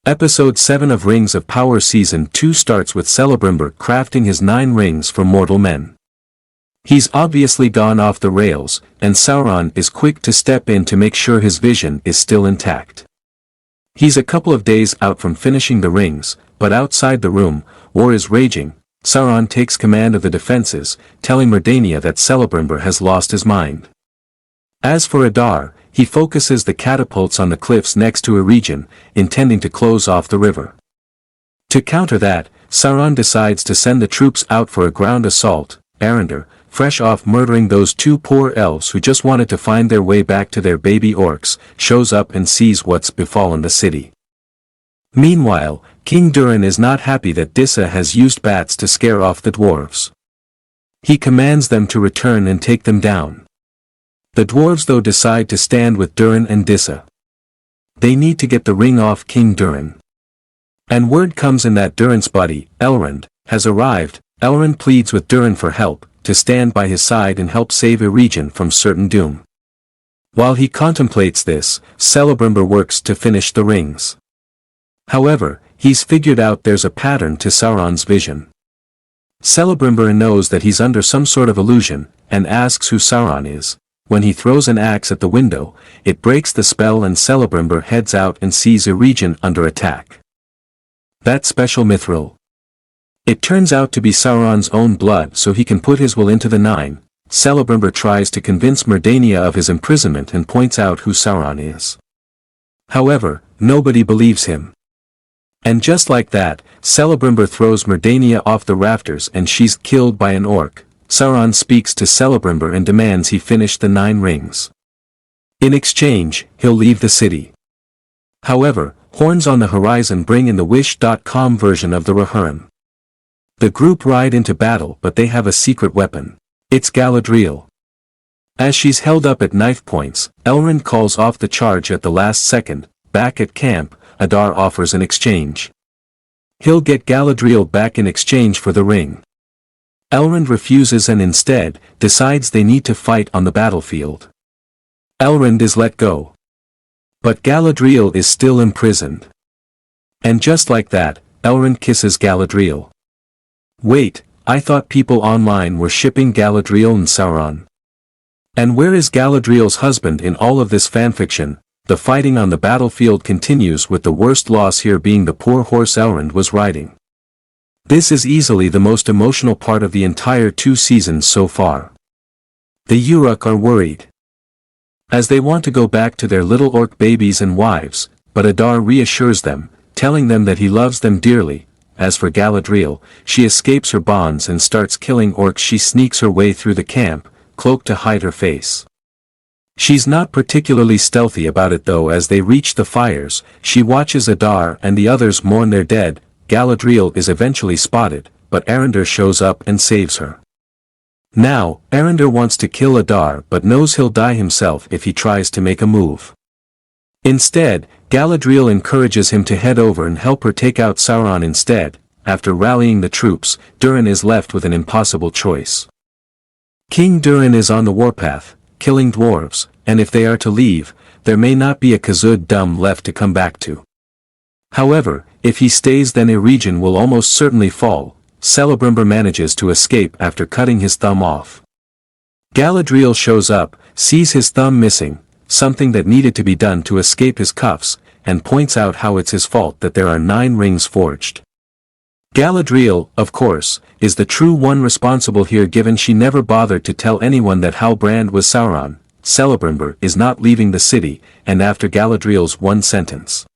Episode 7 of Rings of Power Season 2 starts with Celebrimbor crafting his 9 rings for mortal men. He's obviously gone off the rails, and Sauron is quick to step in to make sure his vision is still intact. He's a couple of days out from finishing the rings, but outside the room, war is raging. Sauron takes command of the defenses, telling Merdania that Celebrimbor has lost his mind. As for Adar, he focuses the catapults on the cliffs next to Eregion, intending to close off the river. To counter that, Sauron decides to send the troops out for a ground assault. Arendar, fresh off murdering those 2 poor elves who just wanted to find their way back to their baby orcs, shows up and sees what's befallen the city. Meanwhile, King Durin is not happy that Dissa has used bats to scare off the dwarves. He commands them to return and take them down. The dwarves though decide to stand with Durin and Dissa. They need to get the ring off King Durin. And word comes in that Durin's buddy, Elrond, has arrived. Elrond pleads with Durin for help, to stand by his side and help save Eregion from certain doom. While he contemplates this, Celebrimbor works to finish the rings. However, he's figured out there's a pattern to Sauron's vision. Celebrimbor knows that he's under some sort of illusion, and asks who Sauron is. When he throws an axe at the window, it breaks the spell and Celebrimbor heads out and sees Eregion under attack. That special mithril. It turns out to be Sauron's own blood, so he can put his will into the 9. Celebrimbor tries to convince Merdania of his imprisonment and points out who Sauron is. However, nobody believes him. And just like that, Celebrimbor throws Merdania off the rafters and she's killed by an orc. Sauron speaks to Celebrimbor and demands he finish the 9 rings. In exchange, he'll leave the city. However, horns on the horizon bring in the Wish.com version of the Rohirrim. The group ride into battle, but they have a secret weapon. It's Galadriel. As she's held up at knife points, Elrond calls off the charge at the last second. Back at camp, Adar offers an exchange. He'll get Galadriel back in exchange for the ring. Elrond refuses and instead, decides they need to fight on the battlefield. Elrond is let go. But Galadriel is still imprisoned. And just like that, Elrond kisses Galadriel. Wait, I thought people online were shipping Galadriel and Sauron. And where is Galadriel's husband in all of this fanfiction? The fighting on the battlefield continues, with the worst loss here being the poor horse Elrond was riding. This is easily the most emotional part of the entire 2 seasons so far. The Uruk are worried, as they want to go back to their little orc babies and wives, but Adar reassures them, telling them that he loves them dearly. As for Galadriel, she escapes her bonds and starts killing orcs. She sneaks her way through the camp, cloaked to hide her face. She's not particularly stealthy about it though. As they reach the fires, she watches Adar and the others mourn their dead. Galadriel is eventually spotted, but Arendar shows up and saves her. Now, Arendar wants to kill Adar but knows he'll die himself if he tries to make a move. Instead, Galadriel encourages him to head over and help her take out Sauron instead. After rallying the troops, Durin is left with an impossible choice. King Durin is on the warpath, killing dwarves, and if they are to leave, there may not be a Khazad-dûm left to come back to. However, if he stays, then Eregion will almost certainly fall. Celebrimbor manages to escape after cutting his thumb off. Galadriel shows up, sees his thumb missing, something that needed to be done to escape his cuffs, and points out how it's his fault that there are 9 rings forged. Galadriel, of course, is the true one responsible here, given she never bothered to tell anyone that Halbrand was Sauron. Celebrimbor is not leaving the city, and after Galadriel's one sentence,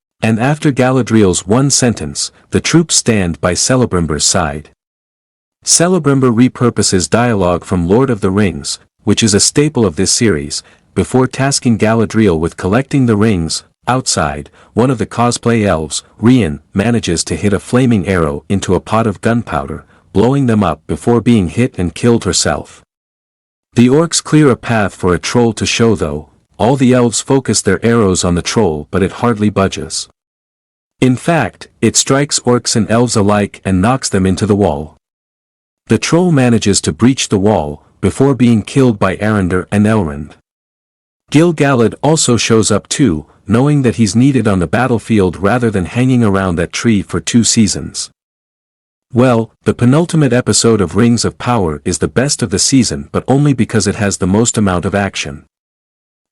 the troops stand by Celebrimbor's side. Celebrimbor repurposes dialogue from Lord of the Rings, which is a staple of this series, before tasking Galadriel with collecting the rings. Outside, one of the cosplay elves, Rian, manages to hit a flaming arrow into a pot of gunpowder, blowing them up before being hit and killed herself. The orcs clear a path for a troll to show though. All the elves focus their arrows on the troll, but it hardly budges. In fact, it strikes orcs and elves alike and knocks them into the wall. The troll manages to breach the wall, before being killed by Arendar and Elrond. Gil-galad also shows up too, knowing that he's needed on the battlefield rather than hanging around that tree for 2 seasons. Well, the penultimate episode of Rings of Power is the best of the season, but only because it has the most amount of action.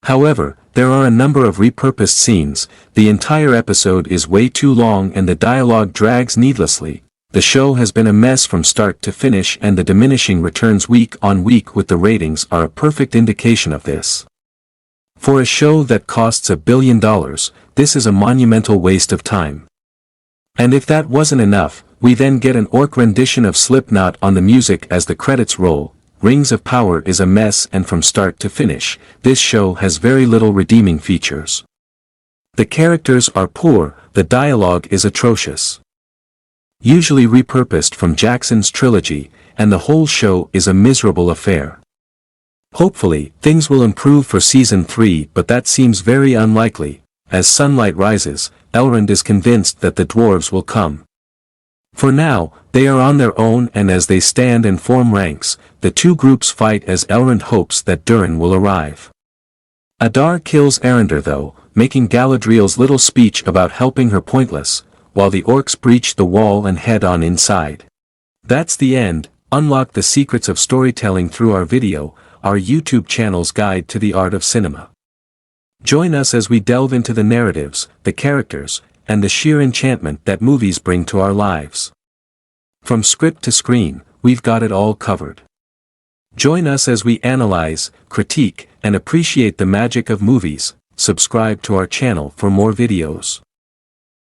However, there are a number of repurposed scenes, the entire episode is way too long and the dialogue drags needlessly. The show has been a mess from start to finish, and the diminishing returns week on week with the ratings are a perfect indication of this. For a show that costs $1 billion, this is a monumental waste of time. And if that wasn't enough, we then get an orc rendition of Slipknot on the music as the credits roll. Rings of Power is a mess, and from start to finish, this show has very little redeeming features. The characters are poor, the dialogue is atrocious. Usually repurposed from Jackson's trilogy, and the whole show is a miserable affair. Hopefully, things will improve for Season 3, but that seems very unlikely. As sunlight rises, Elrond is convinced that the dwarves will come. For now, they are on their own, and as they stand and form ranks, the two groups fight as Elrond hopes that Durin will arrive. Adar kills Eärendil though, making Galadriel's little speech about helping her pointless, while the orcs breach the wall and head on inside. That's the end. Unlock the secrets of storytelling through our video, our YouTube channel's guide to the art of cinema. Join us as we delve into the narratives, the characters, and the sheer enchantment that movies bring to our lives. From script to screen, we've got it all covered. Join us as we analyze, critique, and appreciate the magic of movies. Subscribe to our channel for more videos.